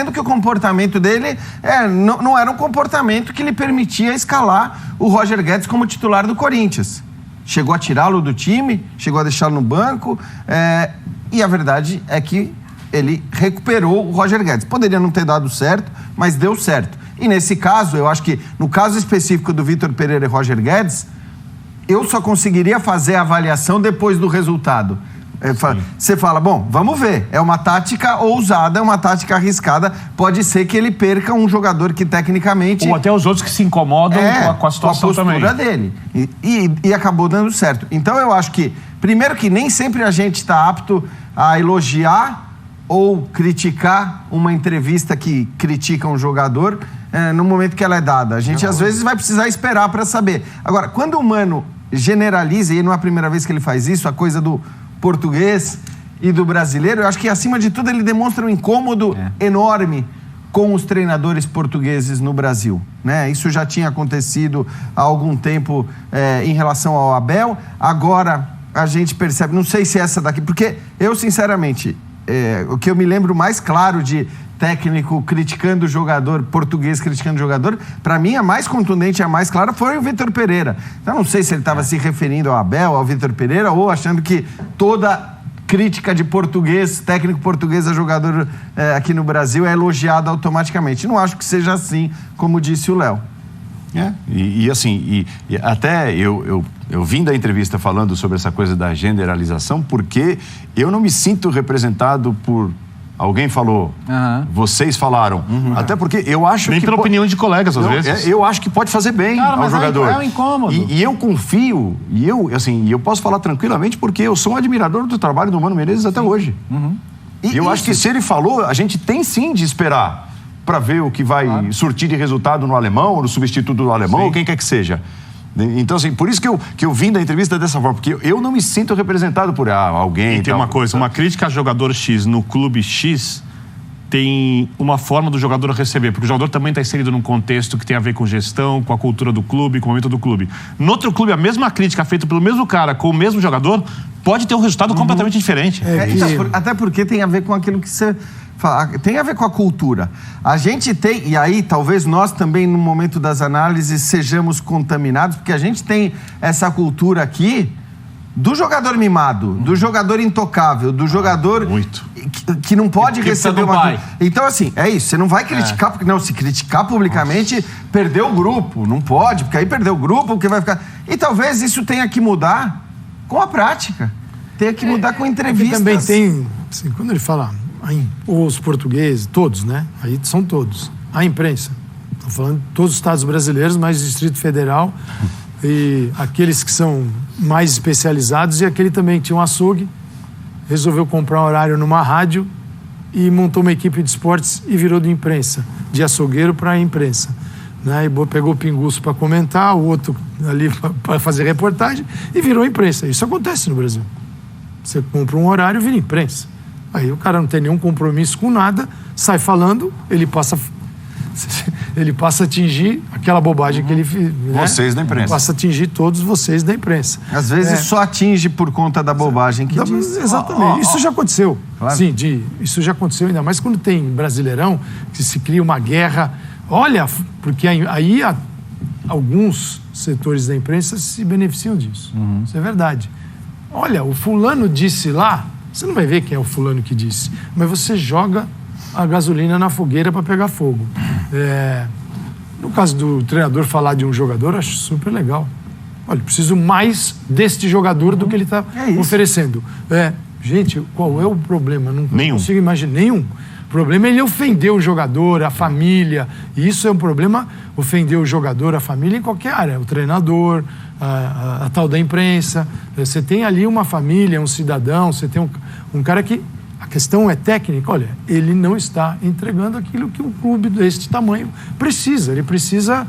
Sendo que o comportamento dele não era um comportamento que lhe permitia escalar o Roger Guedes como titular do Corinthians. Chegou a tirá-lo do time, chegou a deixá-lo no banco, e a verdade é que ele recuperou o Roger Guedes. Poderia não ter dado certo, mas deu certo. E nesse caso, eu acho que no caso específico do Vitor Pereira e Roger Guedes, eu só conseguiria fazer a avaliação depois do resultado. Você fala, bom, vamos ver, é uma tática ousada, é uma tática arriscada, pode ser que ele perca um jogador que tecnicamente... Ou até os outros que se incomodam com a situação também. Com a postura dele. E acabou dando certo. Então eu acho que, primeiro que nem sempre a gente está apto a elogiar ou criticar uma entrevista que critica um jogador no momento que ela é dada. A gente às vezes vai precisar esperar para saber. Agora, quando o Mano generaliza, e não é a primeira vez que ele faz isso, a coisa do português e do brasileiro, eu acho que acima de tudo ele demonstra um incômodo enorme com os treinadores portugueses no Brasil, né? Isso já tinha acontecido há algum tempo em relação ao Abel, agora a gente percebe, não sei se é essa daqui, porque eu sinceramente, o que eu me lembro mais claro de técnico criticando o jogador, português criticando o jogador, para mim a mais contundente e a mais clara foi o Vitor Pereira. Então não sei se ele estava se referindo ao Abel, ao Vitor Pereira, ou achando que toda crítica de português, técnico português a jogador aqui no Brasil é elogiada automaticamente. Não acho que seja assim, como disse o Léo. Até eu vim da entrevista falando sobre essa coisa da generalização, porque eu não me sinto representado por... Alguém falou, vocês falaram. Até porque eu acho Nem pela opinião de colegas, às vezes. Eu acho que pode fazer bem ao jogador. É um incômodo. E eu confio, e eu posso falar tranquilamente, porque eu sou um admirador do trabalho do Mano Menezes até hoje. E eu acho que se ele falou, a gente tem sim de esperar para ver o que vai surtir de resultado no alemão, ou no substituto do alemão, ou quem quer que seja. Então, assim, por isso que eu vim da entrevista dessa forma, porque eu não me sinto representado por alguém. E tem uma coisa, uma crítica a jogador X no clube X tem uma forma do jogador receber, porque o jogador também está inserido num contexto que tem a ver com gestão, com a cultura do clube, com o momento do clube. No outro clube, a mesma crítica feita pelo mesmo cara com o mesmo jogador pode ter um resultado completamente diferente. Até porque tem a ver com aquilo que você... Tem a ver com a cultura. A gente tem, e aí talvez nós também no momento das análises sejamos contaminados, porque a gente tem essa cultura aqui do jogador mimado, do jogador intocável, do jogador que não pode receber uma... Então assim, é isso, você não vai criticar, porque não, se criticar publicamente, perdeu o grupo, não pode, porque aí perdeu o grupo, porque vai ficar... E talvez isso tenha que mudar com a prática, tenha que mudar com entrevistas. Também tem, assim, quando ele fala... os portugueses, todos, né? Aí são todos. A imprensa. Estou falando de todos os estados brasileiros, mais Distrito Federal, e aqueles que são mais especializados, e aquele também que tinha um açougue, resolveu comprar um horário numa rádio e montou uma equipe de esportes e virou de imprensa, de açougueiro para imprensa. Né? E pegou o pinguço para comentar, o outro ali para fazer reportagem, e virou imprensa. Isso acontece no Brasil. Você compra um horário e vira imprensa. Aí o cara não tem nenhum compromisso com nada, sai falando, ele passa a atingir aquela bobagem que ele fez. Né? Vocês da imprensa. Passa a atingir todos vocês da imprensa. Às vezes só atinge por conta da bobagem que diz. Exatamente. Isso já aconteceu. Claro. Sim, isso já aconteceu, ainda mais quando tem Brasileirão, que se cria uma guerra. Olha, porque aí alguns setores da imprensa se beneficiam disso. Isso é verdade. Olha, o fulano disse lá. Você não vai ver quem é o fulano que disse, mas você joga a gasolina na fogueira para pegar fogo. No caso do treinador falar de um jogador, eu acho super legal. Olha, preciso mais deste jogador do que ele está oferecendo. Gente, qual é o problema? Não consigo imaginar nenhum. O problema é ele ofender o jogador, a família. E isso é um problema, ofender o jogador, a família em qualquer área. O treinador, a tal da imprensa. Você tem ali uma família, um cidadão, você tem um cara que... A questão é técnica. Olha, ele não está entregando aquilo que um clube deste tamanho precisa. Ele precisa...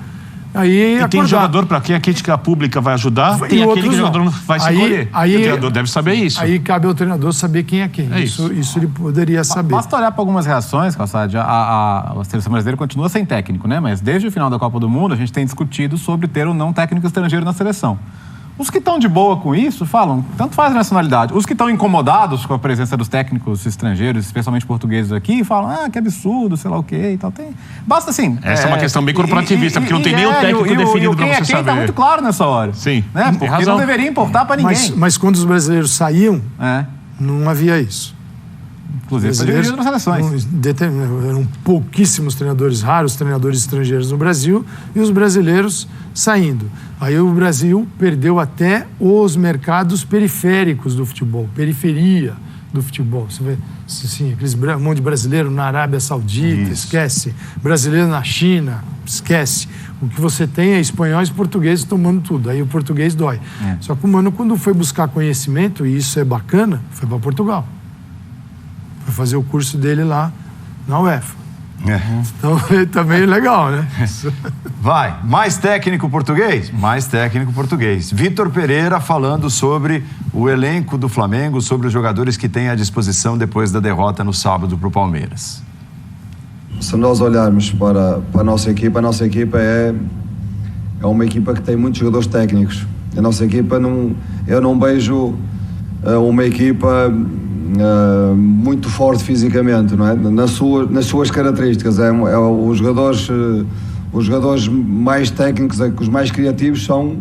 Aí e tem jogador para quem a crítica pública vai ajudar, tem aquele que o jogador não vai se escolher. O treinador deve saber isso. Aí cabe ao treinador saber quem é quem. Isso ele poderia saber. Basta olhar para algumas reações, Calçade. A seleção brasileira continua sem técnico, né? Mas desde o final da Copa do Mundo a gente tem discutido sobre ter ou não técnico estrangeiro na seleção. Os que estão de boa com isso falam, tanto faz a nacionalidade. Os que estão incomodados com a presença dos técnicos estrangeiros, especialmente portugueses aqui, falam, que absurdo, sei lá o quê e tal. Basta assim... Essa é uma questão bem corporativista, porque não tem nenhum técnico definido para você saber. Tá muito claro nessa hora. Sim, né? Porque não deveria importar para ninguém. Mas quando os brasileiros saíam, não havia isso. Inclusive, foi dividido nas seleções. Eram pouquíssimos treinadores, raros treinadores estrangeiros no Brasil, e os brasileiros saindo. Aí o Brasil perdeu até os mercados periféricos do futebol, periferia do futebol. Você vê, assim, aqueles um monte de brasileiro na Arábia Saudita, esquece. Brasileiro na China, esquece. O que você tem é espanhóis e portugueses tomando tudo. Aí o português dói. Só que o Mano, quando foi buscar conhecimento, e isso é bacana, foi para Portugal. Foi fazer o curso dele lá na UEFA. Então, também é legal, né? Vai, mais técnico português? Mais técnico português. Vitor Pereira falando sobre o elenco do Flamengo, sobre os jogadores que tem à disposição depois da derrota no sábado para o Palmeiras. Se nós olharmos para a nossa equipa é uma equipa que tem muitos jogadores técnicos. A nossa equipa, eu não vejo uma equipa muito forte fisicamente, não é? Nas suas características. Os jogadores mais técnicos, os mais criativos são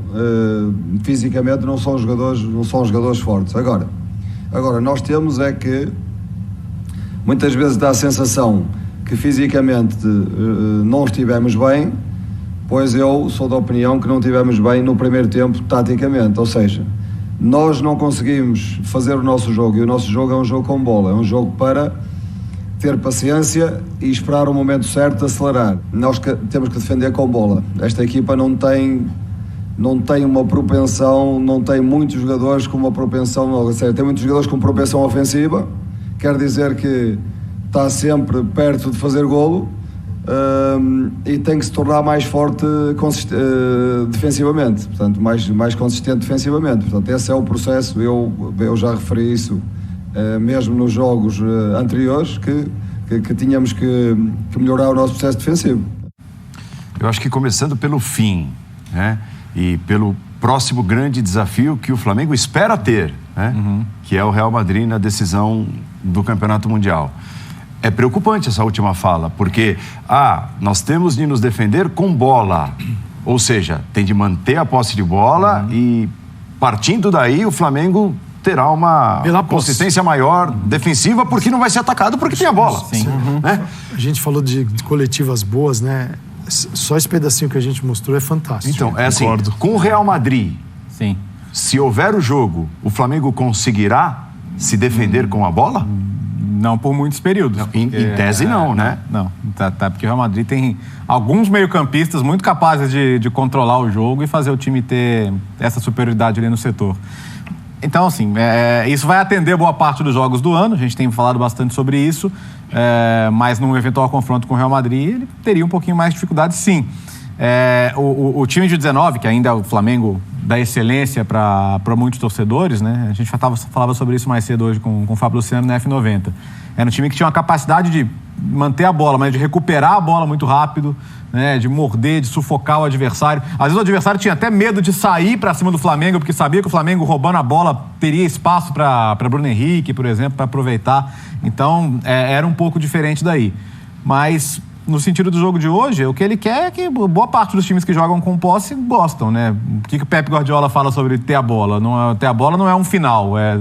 fisicamente não são jogadores fortes. Agora nós temos é que muitas vezes dá a sensação que fisicamente não estivemos bem, pois eu sou da opinião que não estivemos bem no primeiro tempo taticamente, ou seja, nós não conseguimos fazer o nosso jogo, e o nosso jogo é um jogo com bola, é um jogo para ter paciência e esperar o momento certo de acelerar. Nós temos que defender com bola. Esta equipa não tem uma propensão, não tem muitos jogadores com uma propensão, ou seja, tem muitos jogadores com propensão ofensiva, quer dizer que está sempre perto de fazer golo, e tem que se tornar mais forte defensivamente, portanto, mais consistente defensivamente. Portanto, esse é o processo. Eu já referi isso mesmo nos jogos anteriores, que tínhamos que melhorar o nosso processo defensivo. Eu acho que começando pelo fim, né? E pelo próximo grande desafio que o Flamengo espera ter, né? Que é o Real Madrid na decisão do Campeonato Mundial. É preocupante essa última fala, porque nós temos de nos defender com bola, ou seja, tem de manter a posse de bola e, partindo daí, o Flamengo terá uma consistência maior defensiva, porque não vai ser atacado porque tem a bola. Sim. Né? A gente falou de coletivas boas, né? Só esse pedacinho que a gente mostrou é fantástico. Então, é assim, com o Real Madrid, sim, se houver o jogo, o Flamengo conseguirá se defender com a bola? Não por muitos períodos. Não, em tese não, né? Não, porque o Real Madrid tem alguns meio-campistas muito capazes de controlar o jogo e fazer o time ter essa superioridade ali no setor. Então, assim, isso vai atender boa parte dos jogos do ano, a gente tem falado bastante sobre isso, mas num eventual confronto com o Real Madrid, ele teria um pouquinho mais de dificuldade, sim. O time de 19, que ainda é o Flamengo da excelência para muitos torcedores, né? A gente falava sobre isso mais cedo hoje com o Fábio Luciano na F90. Era um time que tinha uma capacidade de manter a bola, mas de recuperar a bola muito rápido, né? De morder, de sufocar o adversário. Às vezes o adversário tinha até medo de sair para cima do Flamengo, porque sabia que o Flamengo, roubando a bola, teria espaço para Bruno Henrique, por exemplo, para aproveitar. Então, era um pouco diferente daí. Mas, no sentido do jogo de hoje, o que ele quer é que boa parte dos times que jogam com posse gostam, né? O que o Pep Guardiola fala sobre ter a bola? Ter a bola não é um final, é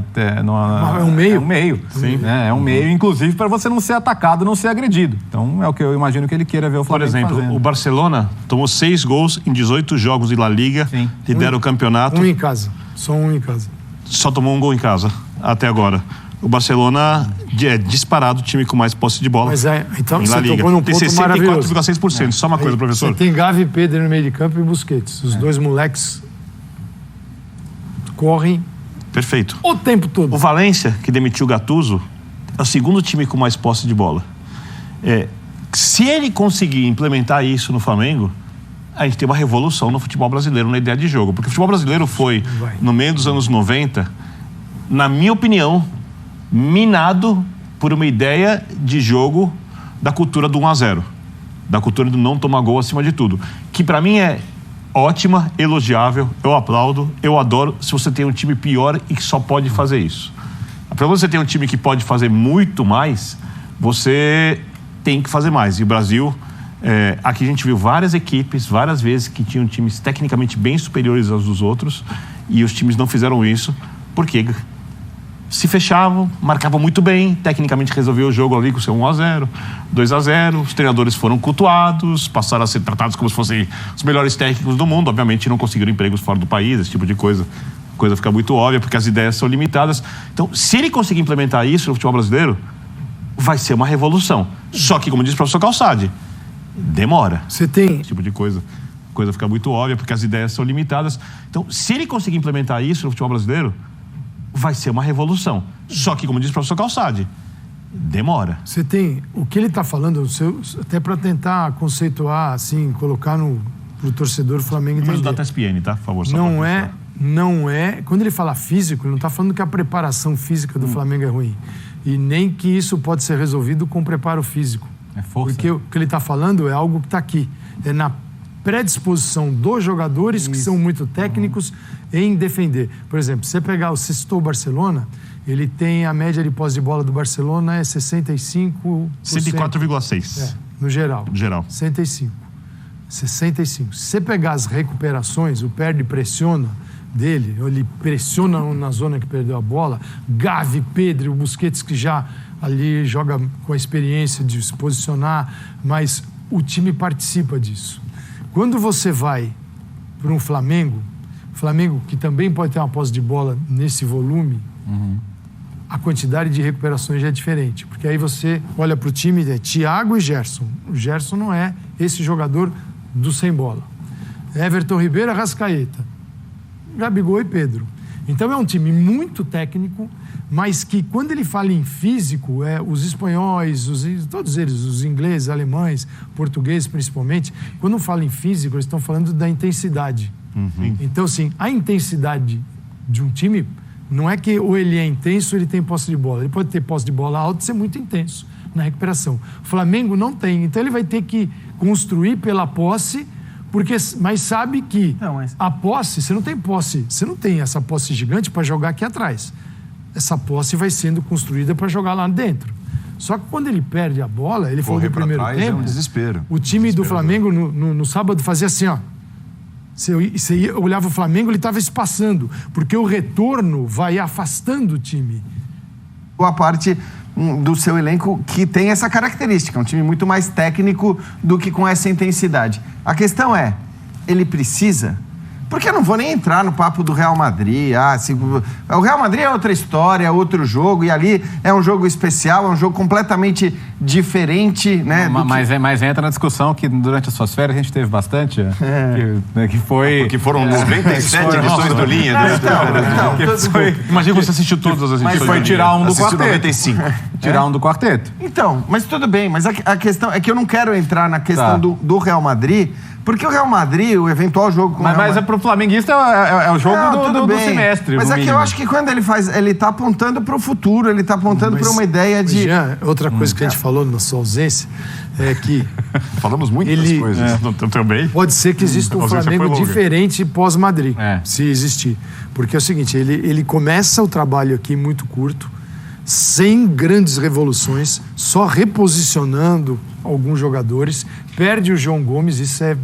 um meio. É um meio. Sim. Né? É um meio, inclusive, para você não ser atacado, não ser agredido. Então, é o que eu imagino que ele queira ver o Flamengo fazendo. Por exemplo, o Barcelona tomou 6 gols em 18 jogos de La Liga, lidera o campeonato. Um em casa, só um em casa. Só tomou um gol em casa, até agora. O Barcelona é disparado o time com mais posse de bola. Mas então você tocou num ponto maravilhoso. 64,6%. Só uma coisa, professor. Você tem Gavi e Pedro no meio de campo e Busquets. Os dois moleques correm. Perfeito. O tempo todo. O Valência, que demitiu o Gattuso, é o segundo time com mais posse de bola. Se ele conseguir implementar isso no Flamengo, a gente tem uma revolução no futebol brasileiro na ideia de jogo. Porque o futebol brasileiro foi, no meio dos anos 90, na minha opinião, minado por uma ideia de jogo da cultura do 1-0, da cultura do não tomar gol acima de tudo, que para mim é ótima, elogiável, eu aplaudo, eu adoro se você tem um time pior e que só pode fazer isso. Para você ter um time que pode fazer muito mais, você tem que fazer mais. E o Brasil, aqui a gente viu várias equipes, várias vezes, que tinham times tecnicamente bem superiores aos dos outros, e os times não fizeram isso porque se fechavam, marcavam muito bem, tecnicamente resolveu o jogo ali com o seu 1-0, 2-0, os treinadores foram cultuados, passaram a ser tratados como se fossem os melhores técnicos do mundo, obviamente não conseguiram empregos fora do país, esse tipo de coisa. Coisa fica muito óbvia, porque as ideias são limitadas. Então, se ele conseguir implementar isso no futebol brasileiro, vai ser uma revolução. Só que, como disse o professor Calçade, demora. Você tem... Esse tipo de coisa. Coisa fica muito óbvia, porque as ideias são limitadas. Então, se ele conseguir implementar isso no futebol brasileiro, vai ser uma revolução. Só que, como disse o professor Calçade, demora. Você tem... O que ele está falando, até para tentar conceituar, assim, colocar pro torcedor do Flamengo entender. Números da TSPN, tá? Por favor. Só Não é... Quando ele fala físico, ele não está falando que a preparação física do Flamengo é ruim. E nem que isso pode ser resolvido com preparo físico. É força. Porque o que ele está falando é algo que está aqui. É na predisposição dos jogadores, que são muito técnicos, em defender. Por exemplo, você pegar, você citou o Barcelona, ele tem a média de posse de bola do Barcelona é 65%. 104,6%. No geral. Geral. 65. Se você pegar as recuperações, o perde e pressiona dele, ele pressiona na zona que perdeu a bola, Gavi, Pedro, o Busquets, que já ali joga com a experiência de se posicionar, mas o time participa disso. Quando você vai para um Flamengo que também pode ter uma posse de bola nesse volume, a quantidade de recuperações já é diferente, porque aí você olha para o time, é Thiago e Gerson. O Gerson não é esse jogador do sem bola. Everton Ribeiro, Arrascaeta, Gabigol e Pedro. Então é um time muito técnico, mas que quando ele fala em físico, os espanhóis, todos eles, os ingleses, alemães, portugueses principalmente, quando fala em físico, eles estão falando da intensidade. Então, assim, a intensidade de um time não é que ou ele é intenso ou ele tem posse de bola. Ele pode ter posse de bola alta e ser muito intenso na recuperação. O Flamengo não tem, então ele vai ter que construir pela posse, mas sabe que a posse, você não tem posse, você não tem essa posse gigante para jogar aqui atrás. Essa posse vai sendo construída para jogar lá dentro. Só que quando ele perde a bola, ele falou no primeiro tempo, é um desespero. O time do Flamengo no sábado fazia assim, ó. Você olhava o Flamengo, ele estava espaçando, porque o retorno vai afastando o time. A parte do seu elenco que tem essa característica, um time muito mais técnico do que com essa intensidade. A questão é, ele precisa... Porque eu não vou nem entrar no papo do Real Madrid. O Real Madrid é outra história, é outro jogo, e ali é um jogo especial, é um jogo completamente diferente, né? Mas entra na discussão que durante as suas férias a gente teve bastante, que foi... Porque foram 97 edições do Linha. Imagina que você assistiu todas as edições. Mas foi tirar um do quarteto. 95. Tirar um do quarteto. Então, mas tudo bem, mas a questão é que eu não quero entrar na questão do Real Madrid, porque o Real Madrid, o eventual jogo com o Real Madrid... Mas pro flamenguista é o jogo do semestre. Mas é que eu acho que quando ele tá apontando pro futuro, ele tá apontando para uma ideia de... Jean, outra coisa que a gente falou na sua ausência é que... Falamos muitas coisas. Também. Pode ser que exista um Flamengo diferente pós-Madrid, se existir. Porque é o seguinte, ele começa o trabalho aqui muito curto, sem grandes revoluções, só reposicionando alguns jogadores, perde o João Gomes, isso é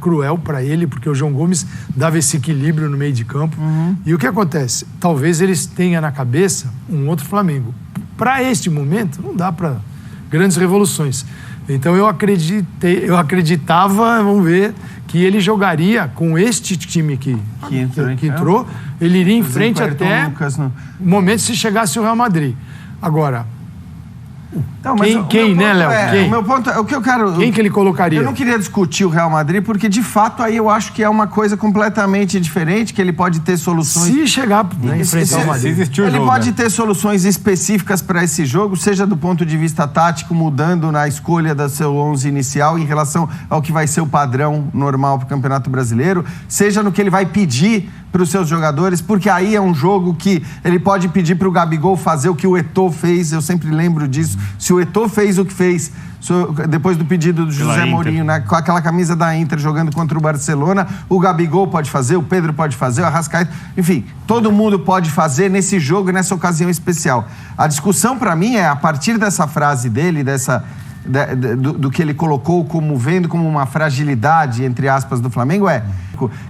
cruel para ele, porque o João Gomes dava esse equilíbrio no meio de campo. E o que acontece? Talvez eles tenham na cabeça um outro Flamengo. Para este momento, não dá para grandes revoluções. Então eu acreditava, vamos ver, que ele jogaria com este time que entrou, ele iria em frente até o momento se chegasse o Real Madrid. Agora, quem, né, Léo? O meu ponto é o que eu quero... Quem que ele colocaria? Eu não queria discutir o Real Madrid, porque de fato aí eu acho que é uma coisa completamente diferente, que ele pode ter soluções... Se chegar a enfrentar o Madrid. Ele pode ter soluções específicas para esse jogo, seja do ponto de vista tático, mudando na escolha do seu 11 inicial em relação ao que vai ser o padrão normal para o Campeonato Brasileiro, seja no que ele vai pedir para os seus jogadores, porque aí é um jogo que ele pode pedir para o Gabigol fazer o que o Eto'o fez, eu sempre lembro disso, Se o Eto'o fez o que fez depois do pedido do José Mourinho, né, com aquela camisa da Inter jogando contra o Barcelona, o Gabigol pode fazer, o Pedro pode fazer, o Arrascaeta, enfim, todo mundo pode fazer nesse jogo e nessa ocasião especial. A discussão para mim é, a partir dessa frase dele, do que ele colocou vendo como uma fragilidade, entre aspas, do Flamengo,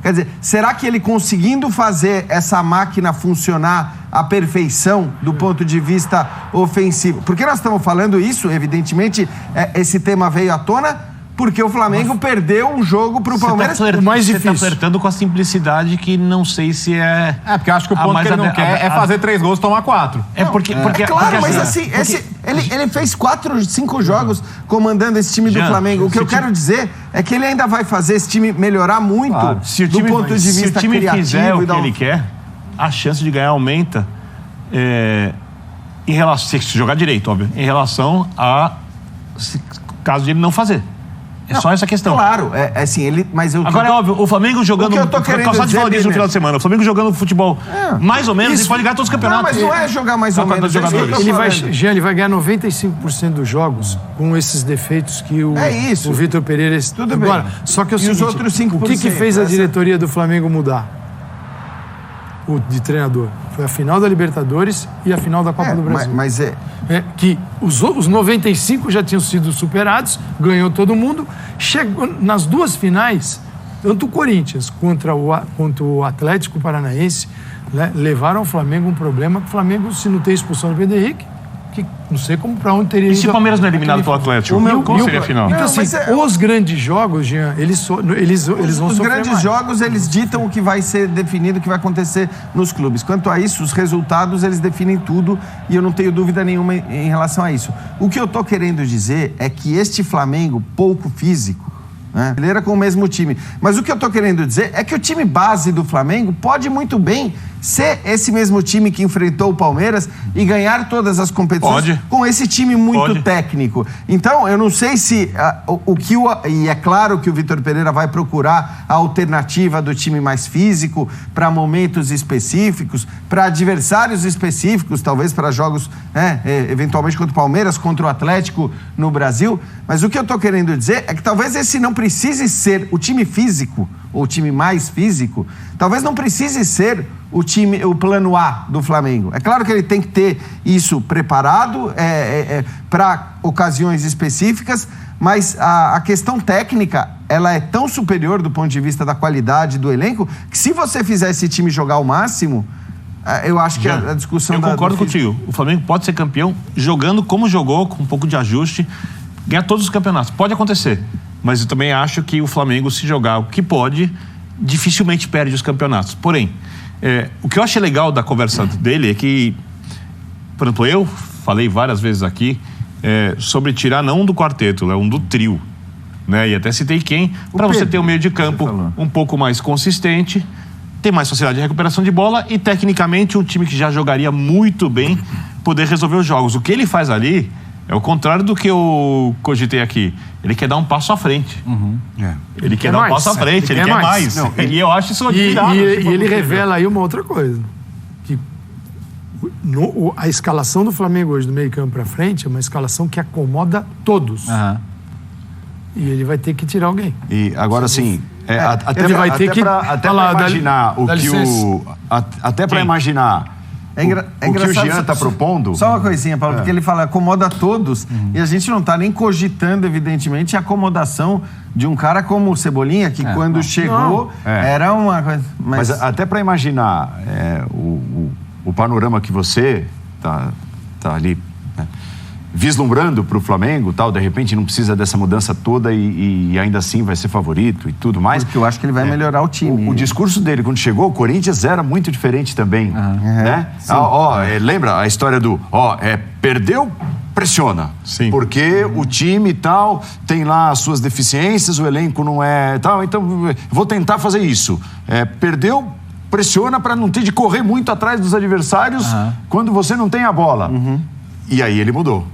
quer dizer, será que ele conseguindo fazer essa máquina funcionar à perfeição do ponto de vista ofensivo? Porque nós estamos falando isso, evidentemente, esse tema veio à tona porque o Flamengo perdeu um jogo para o Palmeiras. Você está flertando com a simplicidade que não sei se é... porque eu acho que o ponto que ele não quer é fazer 3 gols e tomar 4. Claro, mas assim, ele fez 4, 5 jogos comandando esse time do Flamengo. O que eu quero dizer é que ele ainda vai fazer esse time melhorar muito do ponto de vista criativo. Se o time fizer o que ele quer, a chance de ganhar aumenta em relação... Se jogar direito, óbvio. Em relação a... caso de ele não fazer. É só essa questão. Claro, Agora é óbvio, o Flamengo jogando... Calçado de falar disso no final de semana. O Flamengo jogando futebol mais ou menos, ele pode ganhar todos os campeonatos. Não, mas não é jogar mais ou menos. Ele vai ganhar 95% dos jogos com esses defeitos que o Vitor Pereira... Tudo bem. Agora, só que os outros 5%, o que fez a diretoria do Flamengo mudar? De treinador. Foi a final da Libertadores e a final da Copa do Brasil. Que os 95 já tinham sido superados, ganhou todo mundo. Chegou nas 2 finais, tanto o Corinthians quanto o Atlético Paranaense, né, levaram ao Flamengo um problema. O Flamengo, se não tem expulsão do Pedro Henrique, que não sei para onde teria ido. E se o Palmeiras não é eliminado pelo Atlético? Qual seria a final? Então, os grandes jogos, Jean, eles vão sofrer Os grandes jogos, eles ditam o que vai ser definido, o que vai acontecer nos clubes. Quanto a isso, os resultados, eles definem tudo e eu não tenho dúvida nenhuma em relação a isso. O que eu tô querendo dizer é que este Flamengo, pouco físico, né, ele era com o mesmo time. Mas o que eu tô querendo dizer é que o time base do Flamengo pode muito bem ser esse mesmo time que enfrentou o Palmeiras e ganhar todas as competições com esse time muito técnico. Então, eu não sei se e é claro que o Vitor Pereira vai procurar a alternativa do time mais físico para momentos específicos, para adversários específicos, talvez para jogos, eventualmente contra o Palmeiras, contra o Atlético no Brasil. Mas o que eu estou querendo dizer é que talvez esse não precise ser o time físico, ou o time mais físico, talvez não precise ser o plano A do Flamengo. É claro que ele tem que ter isso preparado para ocasiões específicas, mas a questão técnica, ela é tão superior do ponto de vista da qualidade do elenco, que se você fizer esse time jogar ao máximo, eu acho que a discussão... Eu concordo contigo. O Flamengo pode ser campeão jogando como jogou, com um pouco de ajuste, ganhar todos os campeonatos. Pode acontecer. Mas eu também acho que o Flamengo, se jogar o que pode, dificilmente perde os campeonatos. Porém, o que eu achei legal da conversa dele é que, por exemplo, eu falei várias vezes aqui sobre tirar não do quarteto, do trio. Né? E até citei quem, para você ter um meio de campo um pouco mais consistente, ter mais facilidade de recuperação de bola e, tecnicamente, um time que já jogaria muito bem poder resolver os jogos. O que ele faz ali é o contrário do que eu cogitei aqui. Ele quer dar um passo à frente. Ele quer dar um passo à frente, ele quer mais. Não, e eu acho isso admirável. E ele revela aí uma outra coisa. Que a escalação do Flamengo hoje, do meio campo para frente, é uma escalação que acomoda todos. E ele vai ter que tirar alguém. E agora sim, até para imaginar o que o Jean está propondo... Só uma coisinha, Paulo, porque ele fala acomoda todos, e a gente não está nem cogitando, evidentemente, a acomodação de um cara como o Cebolinha, que quando chegou era uma coisa... Mas até para imaginar o panorama que você tá ali... vislumbrando para o Flamengo, tal, de repente não precisa dessa mudança toda e ainda assim vai ser favorito e tudo mais. Porque eu acho que ele vai melhorar o time. O discurso dele, quando chegou, o Corinthians era muito diferente também. Né? Lembra a história do perdeu, pressiona. Sim. Porque o time e tal tem lá as suas deficiências, o elenco não é tal, então vou tentar fazer isso. Perdeu, pressiona para não ter de correr muito atrás dos adversários quando você não tem a bola. E aí ele mudou.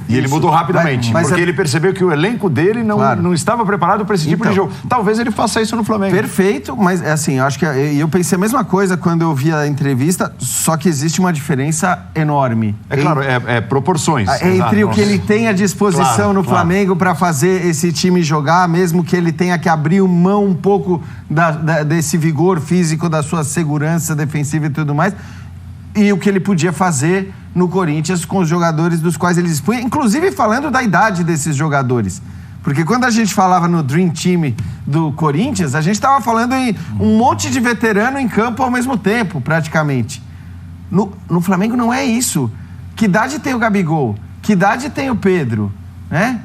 E ele mudou rapidamente, Mas porque ele percebeu que o elenco dele não estava preparado para esse tipo de jogo. Talvez ele faça isso no Flamengo. Perfeito, mas assim, eu acho que eu pensei a mesma coisa quando eu vi a entrevista, só que existe uma diferença enorme. É claro, é proporções. Entre o que ele tem à disposição no Flamengo para fazer esse time jogar, mesmo que ele tenha que abrir mão um pouco desse vigor físico, da sua segurança defensiva e tudo mais, e o que ele podia fazer no Corinthians com os jogadores dos quais ele dispunha, inclusive falando da idade desses jogadores. Porque quando a gente falava no Dream Team do Corinthians, a gente estava falando em um monte de veterano em campo ao mesmo tempo, praticamente. No Flamengo não é isso. Que idade tem o Gabigol? Que idade tem o Pedro? Né?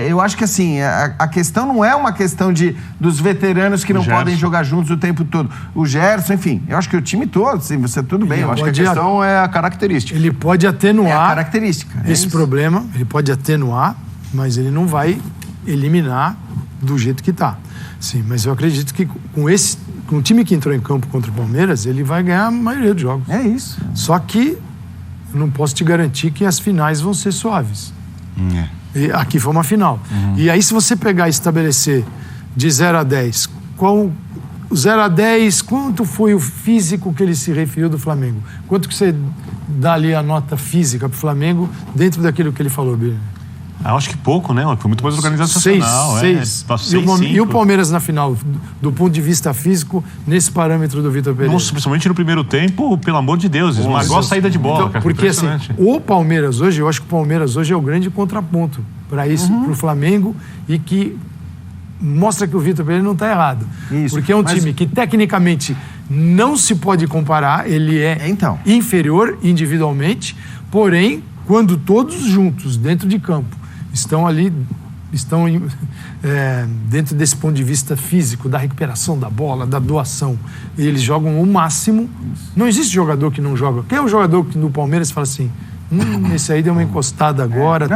Eu acho que assim, a questão não é uma questão dos veteranos que não podem jogar juntos o tempo todo. O Gerson, enfim, eu acho que o time todo, assim, você tudo bem. Eu acho que a questão é a característica. Ele pode atenuar a característica. Esse problema, ele pode atenuar, mas ele não vai eliminar do jeito que está. Sim, mas eu acredito que com o time que entrou em campo contra o Palmeiras, ele vai ganhar a maioria dos jogos. É isso. Só que eu não posso te garantir que as finais vão ser suaves. E aqui foi uma final. E aí, se você pegar e estabelecer de 0 a 10, qual 0 a 10, quanto foi o físico que ele se referiu do Flamengo? Quanto que você dá ali a nota física pro Flamengo dentro daquilo que ele falou, Birne? Acho que pouco, né? Foi muito mais organizacional. 6. E o Palmeiras na final, do ponto de vista físico, nesse parâmetro do Vitor Pereira? Nossa, principalmente no primeiro tempo, pelo amor de Deus, esmagou a saída de bola. Então, porque assim, o Palmeiras hoje, eu acho que o Palmeiras hoje é o grande contraponto para isso, pro Flamengo, e que mostra que o Vitor Pereira não está errado. Isso. Porque é um time que tecnicamente não se pode comparar, ele é inferior individualmente, porém, quando todos juntos, dentro de campo, estão dentro desse ponto de vista físico, da recuperação da bola, da doação, e eles jogam o máximo. Não existe jogador que não joga. Quem é o jogador que no Palmeiras fala assim, esse aí deu uma encostada agora.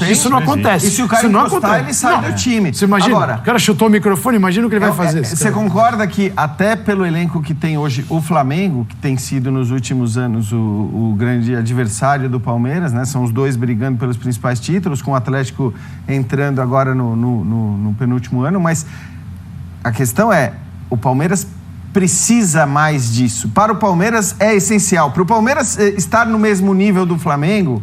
Isso não acontece. E se o cara encostar, ele sai do time. Você imagina, o cara chutou o microfone, imagina o que ele vai fazer. Você concorda que até pelo elenco que tem hoje o Flamengo, que tem sido nos últimos anos o grande adversário do Palmeiras, né? São os dois brigando pelos principais títulos, com o Atlético entrando agora no penúltimo ano, mas a questão é, o Palmeiras precisa mais disso. Para o Palmeiras é essencial. Para o Palmeiras estar no mesmo nível do Flamengo,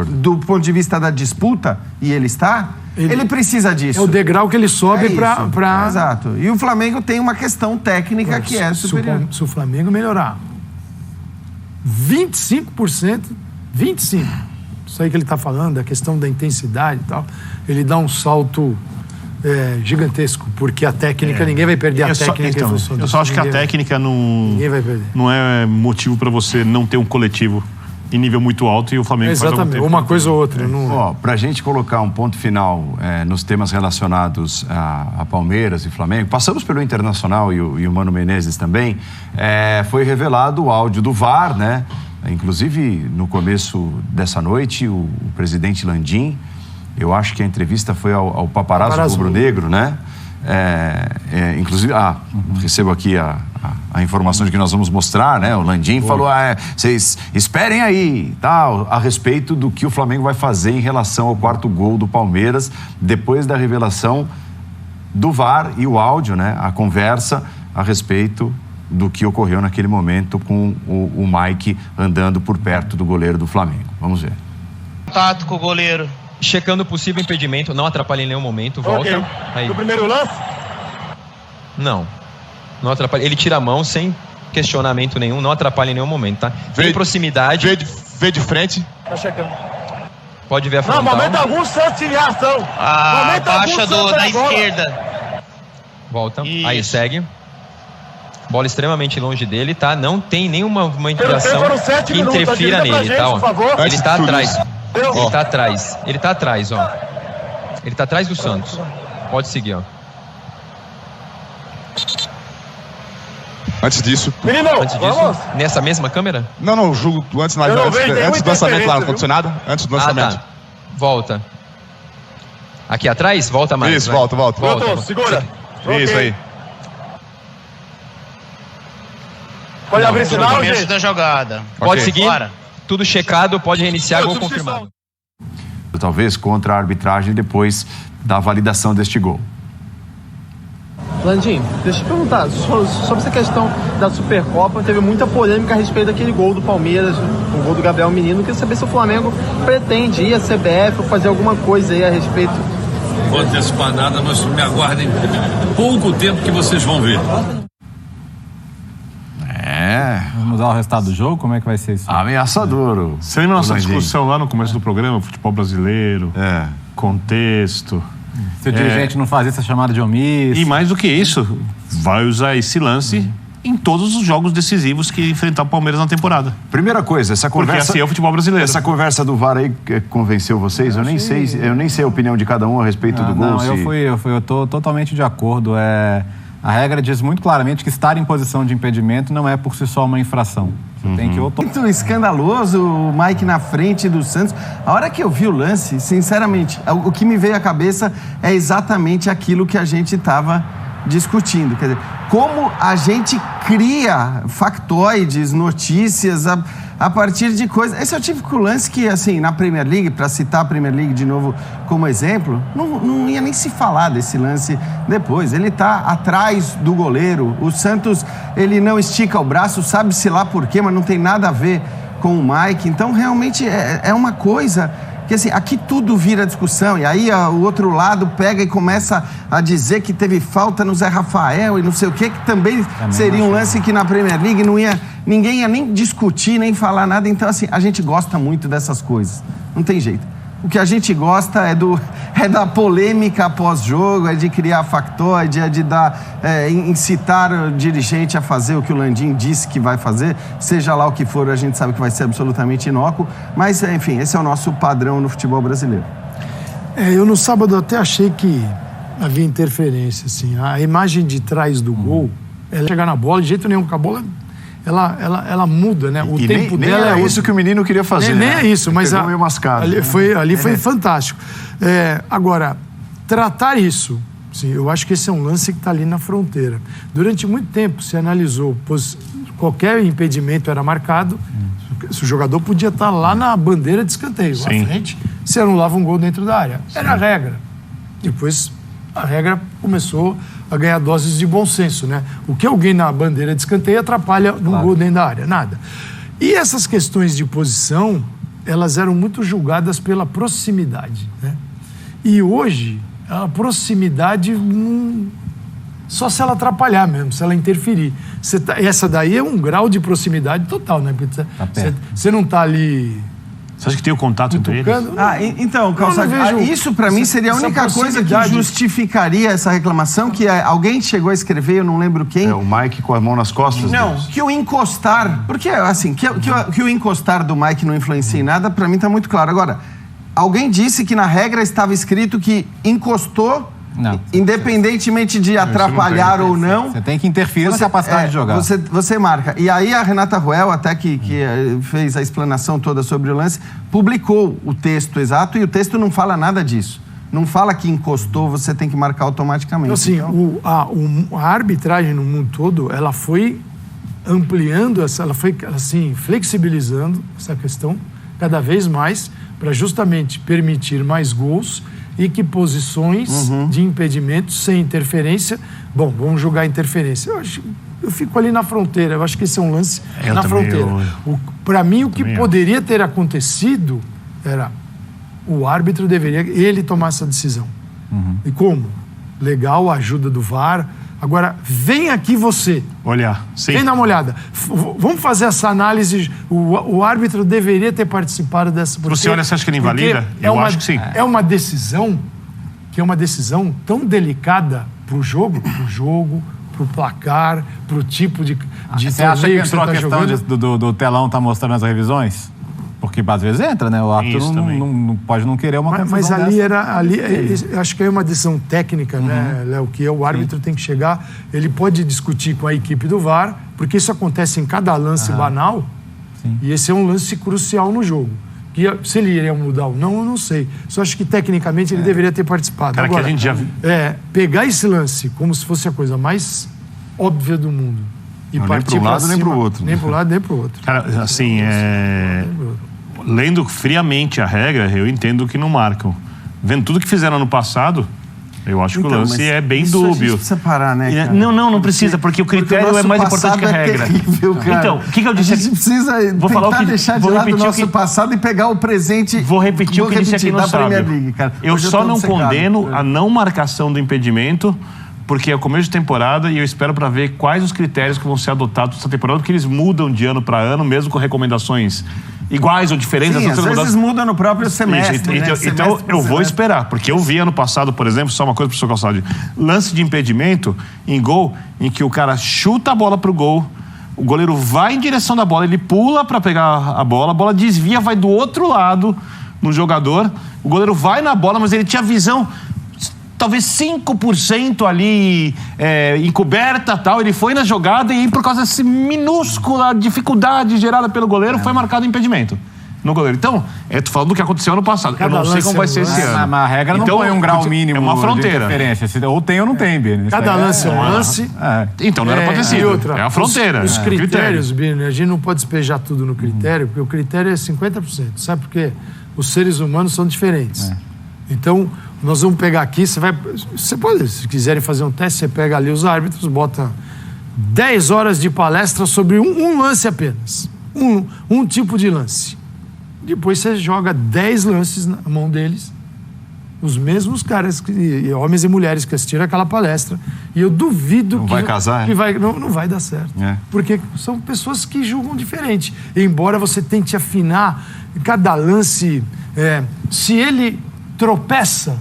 do ponto de vista da disputa, e ele está, ele precisa disso. É o degrau que ele sobe para... Exato. E o Flamengo tem uma questão técnica que é superior. Se o Flamengo melhorar 25%, 25%, isso aí que ele está falando, a questão da intensidade e tal, ele dá um salto... gigantesco, porque a técnica, ninguém vai perder a técnica. Eu só acho que a técnica ninguém vai perder. Não é motivo para você não ter um coletivo em nível muito alto e o Flamengo faz algum tempo. Uma coisa ou outra. Para a gente colocar um ponto final nos temas relacionados a Palmeiras e Flamengo, passamos pelo Internacional e o Mano Menezes também, foi revelado o áudio do VAR, né? Inclusive, no começo dessa noite, o presidente Landim, eu acho que a entrevista foi ao Paparazzo Rubro-Negro, né? Inclusive, recebo aqui a informação de que nós vamos mostrar, né? O Landim falou, vocês esperem aí, tal, a respeito do que o Flamengo vai fazer em relação ao quarto gol do Palmeiras, depois da revelação do VAR e o áudio, né? A conversa a respeito do que ocorreu naquele momento com o Mike andando por perto do goleiro do Flamengo. Vamos ver. Contato com o goleiro. Checando o possível impedimento, não atrapalha em nenhum momento, volta. Okay. Aí. No primeiro lance? Não atrapalha. Ele tira a mão sem questionamento nenhum, não atrapalha em nenhum momento, tá? Vem proximidade. Vê de frente. Tá checando. Pode ver a frontal. Não, momento algum, Santos em reação. Baixa da esquerda. Volta. Isso. Aí, segue. Bola extremamente longe dele, tá? Não tem nenhuma movimentação que interfira nele, tá? Ó. Ele tá atrás. Ele tá atrás, ó. Ele tá atrás do Santos. Pode seguir, ó. Antes disso, nessa mesma câmera? Não, o jogo antes do lançamento lá no condicionado. Antes do lançamento. Tá. Volta. Aqui atrás? Volta mais. Isso, volta. Segura. Isso aí. Pode abrir sinal, gente. Da jogada. Pode seguir. Bora. Tudo checado, pode reiniciar, gol confirmado. talvez, contra a arbitragem depois da validação deste gol. Landim, deixa eu te perguntar, sobre essa questão da Supercopa, teve muita polêmica a respeito daquele gol do Palmeiras, o gol do Gabriel Menino. Queria saber se o Flamengo pretende ir à CBF ou fazer alguma coisa aí a respeito. Não vou antecipar nada, mas me aguardem pouco tempo que vocês vão ver. Vamos mudar o resultado do jogo? Como é que vai ser isso? Ameaçador. Você lembra nossa discussão lá no começo do programa, futebol brasileiro, contexto... Se o dirigente não faz essa chamada de omisso. E mais do que isso, vai usar esse lance em todos os jogos decisivos que enfrentar o Palmeiras na temporada. Primeira coisa, essa conversa... Porque assim é o futebol brasileiro. Essa conversa do VAR aí convenceu vocês? Eu nem sei a opinião de cada um a respeito do gol. Eu tô totalmente de acordo. A regra diz muito claramente que estar em posição de impedimento não é por si só uma infração. Você tem que... Muito escandaloso o Mike na frente do Santos. A hora que eu vi o lance, sinceramente, o que me veio à cabeça é exatamente aquilo que a gente estava discutindo. Quer dizer, como a gente cria factoides, notícias a partir de coisas... Esse é o típico lance que, assim, na Premier League, para citar a Premier League de novo como exemplo, não ia nem se falar desse lance depois. Ele está atrás do goleiro. O Santos, ele não estica o braço, sabe-se lá por quê, mas não tem nada a ver com o Mike. Então, realmente, é uma coisa... que assim, aqui tudo vira discussão, e aí o outro lado pega e começa a dizer que teve falta no Zé Rafael e não sei o quê, que também seria um lance que na Premier League ninguém ia nem discutir, nem falar nada. Então, assim, a gente gosta muito dessas coisas, não tem jeito. O que a gente gosta é da polêmica pós-jogo, é de criar factoide, é de incitar o dirigente a fazer o que o Landim disse que vai fazer, seja lá o que for, a gente sabe que vai ser absolutamente inócuo, mas, enfim, esse é o nosso padrão no futebol brasileiro. Eu no sábado até achei que havia interferência, assim, a imagem de trás do gol, ela chegar na bola, de jeito nenhum, com a bola... Ela muda, né? O tempo nem dela é isso que o menino queria fazer. Nem é isso, mas meio mascado. Ali foi fantástico. Agora, tratar isso, sim, eu acho que esse é um lance que está ali na fronteira. Durante muito tempo se analisou, pois qualquer impedimento era marcado, o jogador podia estar lá na bandeira de escanteio, à frente, se anulava um gol dentro da área. Era a regra. Depois a regra começou a ganhar doses de bom senso, né? O que alguém na bandeira de escanteio atrapalha num gol dentro da área? Nada. E essas questões de posição, elas eram muito julgadas pela proximidade, né? E hoje, a proximidade só se ela atrapalhar mesmo, se ela interferir. Essa daí é um grau de proximidade total, né? Porque você não está ali... Você acha que tem o contato entre eles? Então, Calçade, isso para mim seria a única coisa que justificaria essa reclamação, que alguém chegou a escrever, eu não lembro quem. O Mike com a mão nas costas. Não, que o encostar, porque assim, que o encostar do Mike não influencia em nada, para mim tá muito claro. Agora, alguém disse que na regra estava escrito que encostou, independentemente de atrapalhar ou não. Você tem que interferir na capacidade de jogar. Você marca. E aí a Renata Ruel, até que fez a explanação toda sobre o lance, publicou o texto exato e o texto não fala nada disso. Não fala que encostou, você tem que marcar automaticamente. Assim, a arbitragem no mundo todo, ela foi ampliando, ela foi assim, flexibilizando essa questão cada vez mais para justamente permitir mais gols e que posições de impedimento sem interferência... Bom, vamos julgar a interferência. Eu fico ali na fronteira, eu acho que esse é um lance na fronteira. Para mim, o que poderia ter acontecido era o árbitro ele tomar essa decisão. E como? Legal, a ajuda do VAR. Agora, vem aqui você. Olhar. Sim. Vem dar uma olhada. Vamos fazer essa análise. O árbitro deveria ter participado dessa... Você olha, você acha que ele invalida? Eu acho que sim. É uma decisão tão delicada pro jogo, pro placar, pro tipo de você acha que entrou a questão do telão tá mostrando as revisões? Porque às vezes entra, né? O árbitro não pode não querer uma confusão mas ali acho que é uma decisão técnica, né, Léo? Que o árbitro tem que chegar, ele pode discutir com a equipe do VAR, porque isso acontece em cada lance banal, e esse é um lance crucial no jogo. Que se ele iria mudar ou não, eu não sei. Só acho que tecnicamente ele deveria ter participado. Cara, agora, que a gente já... pegar esse lance como se fosse a coisa mais óbvia do mundo e não, partir nem para um lado, cima, nem para o outro. Nem para um lado, nem para o outro. Cara, assim, lendo friamente a regra, eu entendo que não marcam. Vendo tudo que fizeram ano passado, eu acho que o lance é bem dúbio. A gente precisa parar, né, cara? Não precisa, porque o critério é mais importante que a regra. Terrível, cara. Então, o que eu disse? A gente precisa deixar de lado o nosso passado e pegar o presente. Vou repetir o que disse aqui no sábado. Eu só não condeno a não marcação do impedimento, porque é o começo de temporada e eu espero para ver quais os critérios que vão ser adotados nessa temporada, porque eles mudam de ano para ano, mesmo com recomendações iguais ou diferentes. Sim, às vezes muda no próprio semestre. Então eu vou esperar, porque eu vi ano passado, por exemplo, só uma coisa, professor Calçade, lance de impedimento em gol, em que o cara chuta a bola pro gol, o goleiro vai em direção da bola, ele pula para pegar a bola desvia, vai do outro lado no jogador, o goleiro vai na bola, mas ele tinha visão talvez 5% ali encoberta, tal, ele foi na jogada e por causa dessa minúscula dificuldade gerada pelo goleiro, foi marcado impedimento no goleiro. Então, tô falando do que aconteceu ano passado. Eu não sei como vai ser esse ano. Mas a regra não põe um grau mínimo. É uma fronteira. De diferença. Ou tem ou não tem, Bini. Cada lance é um lance. Então, não era pra ter sido. É a fronteira. Os critérios, Bini, a gente não pode despejar tudo no critério, porque o critério é 50%. Sabe por quê? Os seres humanos são diferentes. Então, nós vamos pegar aqui, você pode, se quiserem fazer um teste, você pega ali os árbitros, bota 10 horas de palestra sobre um lance apenas. Um tipo de lance. Depois você joga 10 lances na mão deles, os mesmos caras, homens e mulheres que assistiram aquela palestra, e eu duvido não vai casar, não vai dar certo. Porque são pessoas que julgam diferente. Embora você tente afinar cada lance, se ele tropeça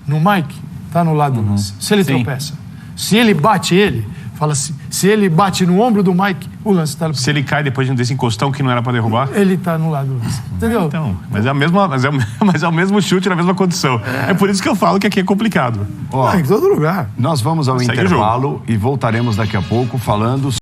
no Mike, tá no lado do lance. Se ele tropeça. Se ele bate fala assim, se ele bate no ombro do Mike, o lance tá... Se ele cai depois desse encostão que não era para derrubar? Ele tá no lado do lance. Entendeu? Então, mas é o mesmo chute na mesma condição. É por isso que eu falo que aqui é complicado. Em todo lugar. Nós vamos ao intervalo e voltaremos daqui a pouco falando